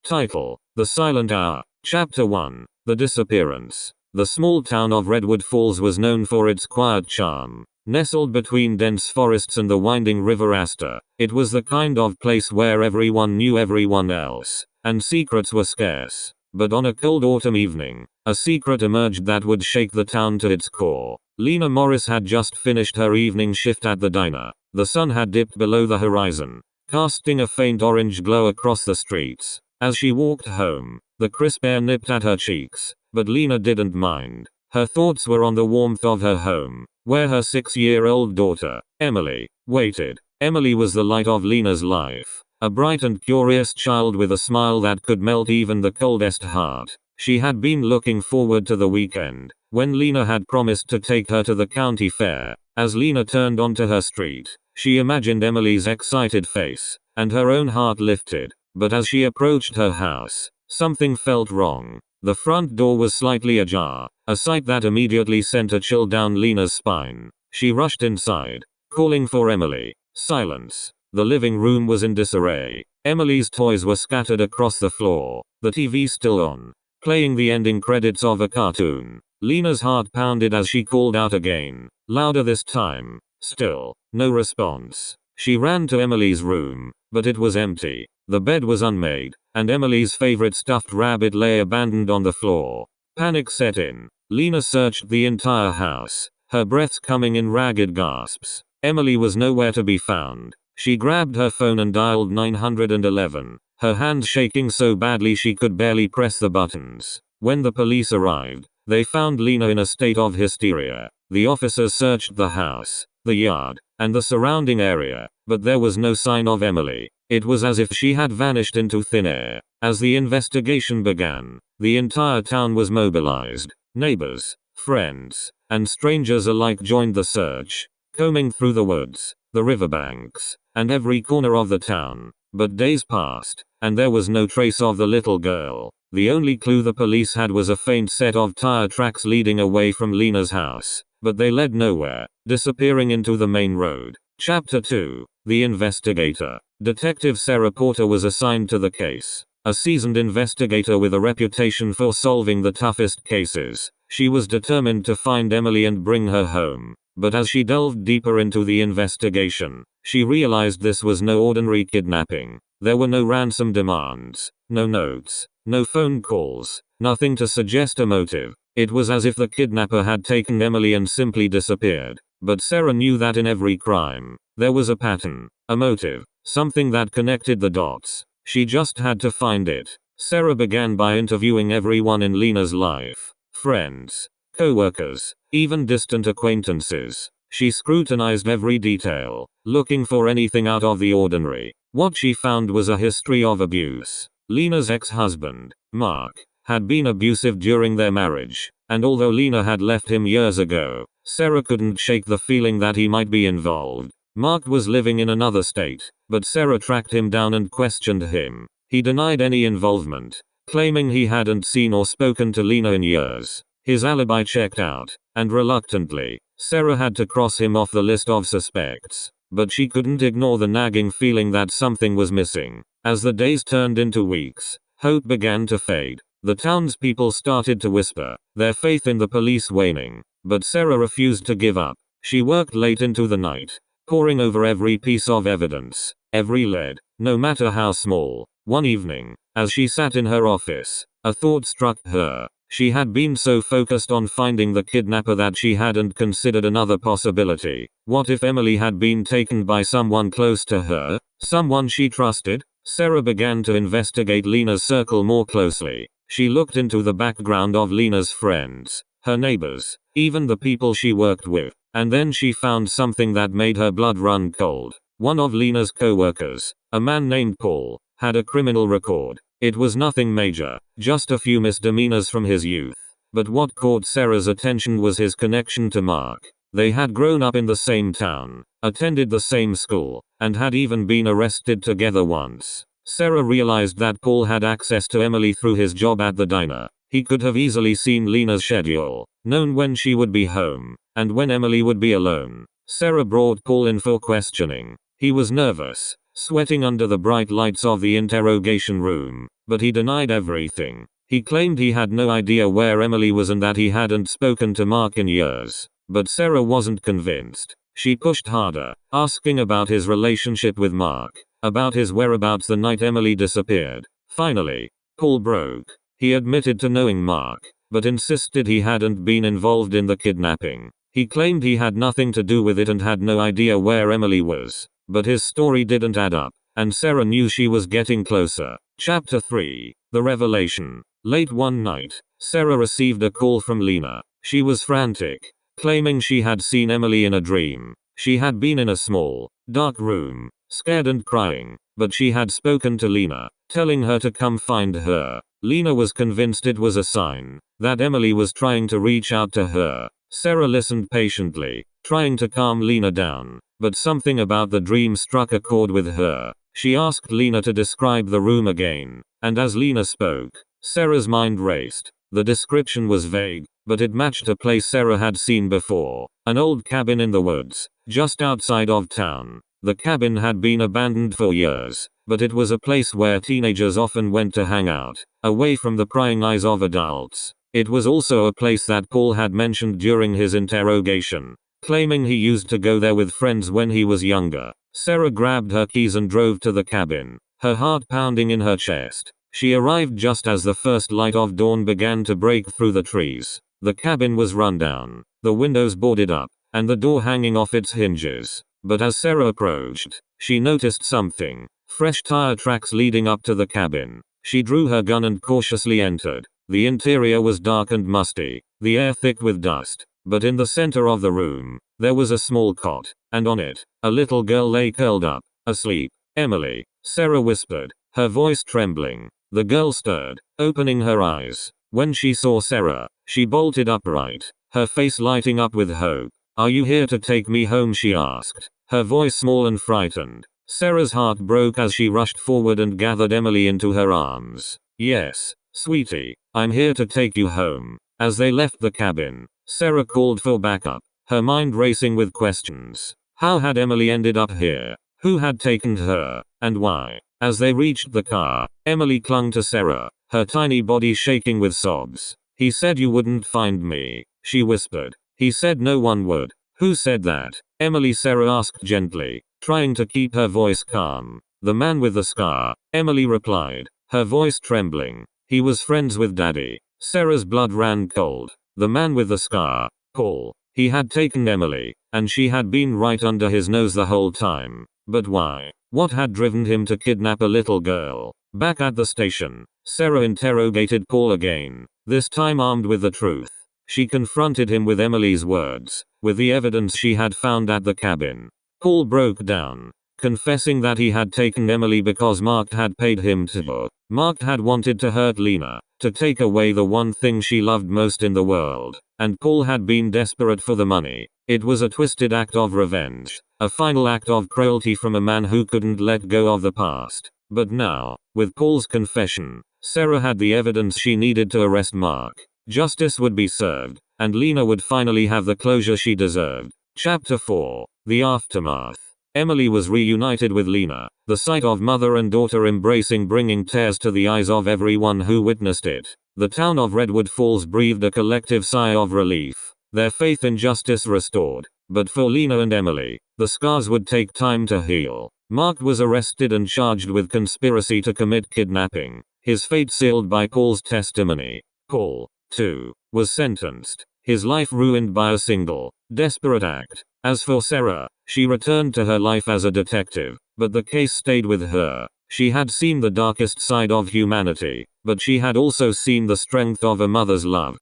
Title: The Silent Hour. Chapter 1. The Disappearance. The small town of Redwood Falls was known for its quiet charm. Nestled between dense forests and the winding river Astor, it was the kind of place where everyone knew everyone else, and secrets were scarce. But on a cold autumn evening, a secret emerged that would shake the town to its core. Lena Morris had just finished her evening shift at the diner. The sun had dipped below the horizon, casting a faint orange glow across the streets. As she walked home, the crisp air nipped at her cheeks, but Lena didn't mind. Her thoughts were on the warmth of her home, where her 6-year-old daughter, Emily, waited. Emily was the light of Lena's life, a bright and curious child with a smile that could melt even the coldest heart. She had been looking forward to the weekend, when Lena had promised to take her to the county fair. As Lena turned onto her street, she imagined Emily's excited face, and her own heart lifted. But as she approached her house, something felt wrong. The front door was slightly ajar, a sight that immediately sent a chill down Lena's spine. She rushed inside, calling for Emily. Silence. The living room was in disarray. Emily's toys were scattered across the floor, the TV still on, playing the ending credits of a cartoon. Lena's heart pounded as she called out again, louder this time. Still, no response. She ran to Emily's room, but it was empty. The bed was unmade, and Emily's favorite stuffed rabbit lay abandoned on the floor. Panic set in. Lena searched the entire house, her breaths coming in ragged gasps. Emily was nowhere to be found. She grabbed her phone and dialed 911, her hands shaking so badly she could barely press the buttons. When the police arrived, they found Lena in a state of hysteria. The officers searched the house, the yard, and the surrounding area, but there was no sign of Emily. It was as if she had vanished into thin air. As the investigation began, the entire town was mobilized. Neighbors, friends, and strangers alike joined the search, combing through the woods, the riverbanks, and every corner of the town. But days passed, and there was no trace of the little girl. The only clue the police had was a faint set of tire tracks leading away from Lena's house, but they led nowhere, disappearing into the main road. Chapter 2. The Investigator. Detective Sarah Porter was assigned to the case. A seasoned investigator with a reputation for solving the toughest cases, she was determined to find Emily and bring her home. But as she delved deeper into the investigation, she realized this was no ordinary kidnapping. There were no ransom demands, no notes, no phone calls, nothing to suggest a motive. It was as if the kidnapper had taken Emily and simply disappeared. But Sarah knew that in every crime, there was a pattern, a motive, something that connected the dots. She just had to find it. Sarah began by interviewing everyone in Lena's life. Friends, co-workers, even distant acquaintances. She scrutinized every detail, looking for anything out of the ordinary. What she found was a history of abuse. Lena's ex-husband, Mark, had been abusive during their marriage, and although Lena had left him years ago, Sarah couldn't shake the feeling that he might be involved. Mark was living in another state, but Sarah tracked him down and questioned him. He denied any involvement, claiming he hadn't seen or spoken to Lena in years. His alibi checked out, and reluctantly, Sarah had to cross him off the list of suspects. But she couldn't ignore the nagging feeling that something was missing. As the days turned into weeks, hope began to fade. The townspeople started to whisper, their faith in the police waning. But Sarah refused to give up. She worked late into the night, poring over every piece of evidence, every lead, no matter how small. One evening, as she sat in her office, a thought struck her. She had been so focused on finding the kidnapper that she hadn't considered another possibility. What if Emily had been taken by someone close to her? Someone she trusted? Sarah began to investigate Lena's circle more closely. She looked into the background of Lena's friends, her neighbors, even the people she worked with. And then she found something that made her blood run cold. One of Lena's co-workers, a man named Paul, had a criminal record. It was nothing major, just a few misdemeanors from his youth. But what caught Sarah's attention was his connection to Mark. They had grown up in the same town, attended the same school, and had even been arrested together once. Sarah realized that Paul had access to Emily through his job at the diner. He could have easily seen Lena's schedule, known when she would be home, and when Emily would be alone. Sarah brought Paul in for questioning. He was nervous, sweating under the bright lights of the interrogation room, but he denied everything. He claimed he had no idea where Emily was and that he hadn't spoken to Mark in years. But Sarah wasn't convinced. She pushed harder, asking about his relationship with Mark, about his whereabouts the night Emily disappeared. Finally, Paul broke. He admitted to knowing Mark, but insisted he hadn't been involved in the kidnapping. He claimed he had nothing to do with it and had no idea where Emily was. But his story didn't add up, and Sarah knew she was getting closer. Chapter 3. The Revelation. Late one night, Sarah received a call from Lena. She was frantic, claiming she had seen Emily in a dream. She had been in a small, dark room, scared and crying, but she had spoken to Lena, telling her to come find her. Lena was convinced it was a sign that Emily was trying to reach out to her. Sarah listened patiently, trying to calm Lena down, but something about the dream struck a chord with her. She asked Lena to describe the room again, and as Lena spoke, Sarah's mind raced. The description was vague, but it matched a place Sarah had seen before, an old cabin in the woods, just outside of town. The cabin had been abandoned for years, but it was a place where teenagers often went to hang out, away from the prying eyes of adults. It was also a place that Paul had mentioned during his interrogation, claiming he used to go there with friends when he was younger. Sarah grabbed her keys and drove to the cabin, her heart pounding in her chest. She arrived just as the first light of dawn began to break through the trees. The cabin was run down, the windows boarded up, and the door hanging off its hinges. But as Sarah approached, she noticed something. Fresh tire tracks leading up to the cabin. She drew her gun and cautiously entered. The interior was dark and musty, the air thick with dust. But in the center of the room, there was a small cot, and on it, a little girl lay curled up, asleep. "Emily," Sarah whispered, her voice trembling. The girl stirred, opening her eyes. When she saw Sarah, she bolted upright, her face lighting up with hope. "Are you here to take me home?" she asked, her voice small and frightened. Sarah's heart broke as she rushed forward and gathered Emily into her arms. "Yes, sweetie, I'm here to take you home." As they left the cabin, Sarah called for backup, her mind racing with questions. How had Emily ended up here? Who had taken her? And why? As they reached the car, Emily clung to Sarah, her tiny body shaking with sobs. "He said you wouldn't find me," she whispered. "He said no one would." "Who said that?" Emily, Sarah asked gently, trying to keep her voice calm. "The man with the scar," Emily replied, her voice trembling. "He was friends with Daddy." Sarah's blood ran cold. The man with the scar, Paul. He had taken Emily, and she had been right under his nose the whole time. But why? What had driven him to kidnap a little girl? Back at the station, Sarah interrogated Paul again, this time armed with the truth. She confronted him with Emily's words, with the evidence she had found at the cabin. Paul broke down, confessing that he had taken Emily because Mark had paid him to. Mark had wanted to hurt Lena, to take away the one thing she loved most in the world, and Paul had been desperate for the money. It was a twisted act of revenge, a final act of cruelty from a man who couldn't let go of the past. But now, with Paul's confession, Sarah had the evidence she needed to arrest Mark. Justice would be served, and Lena would finally have the closure she deserved. Chapter 4. The Aftermath. Emily was reunited with Lena, the sight of mother and daughter embracing bringing tears to the eyes of everyone who witnessed it. The town of Redwood Falls breathed a collective sigh of relief, their faith in justice restored. But for Lena and Emily, the scars would take time to heal. Mark was arrested and charged with conspiracy to commit kidnapping, his fate sealed by Paul's testimony. Paul, too, was sentenced, his life ruined by a single, desperate act. As for Sarah, she returned to her life as a detective, but the case stayed with her. She had seen the darkest side of humanity, but she had also seen the strength of a mother's love.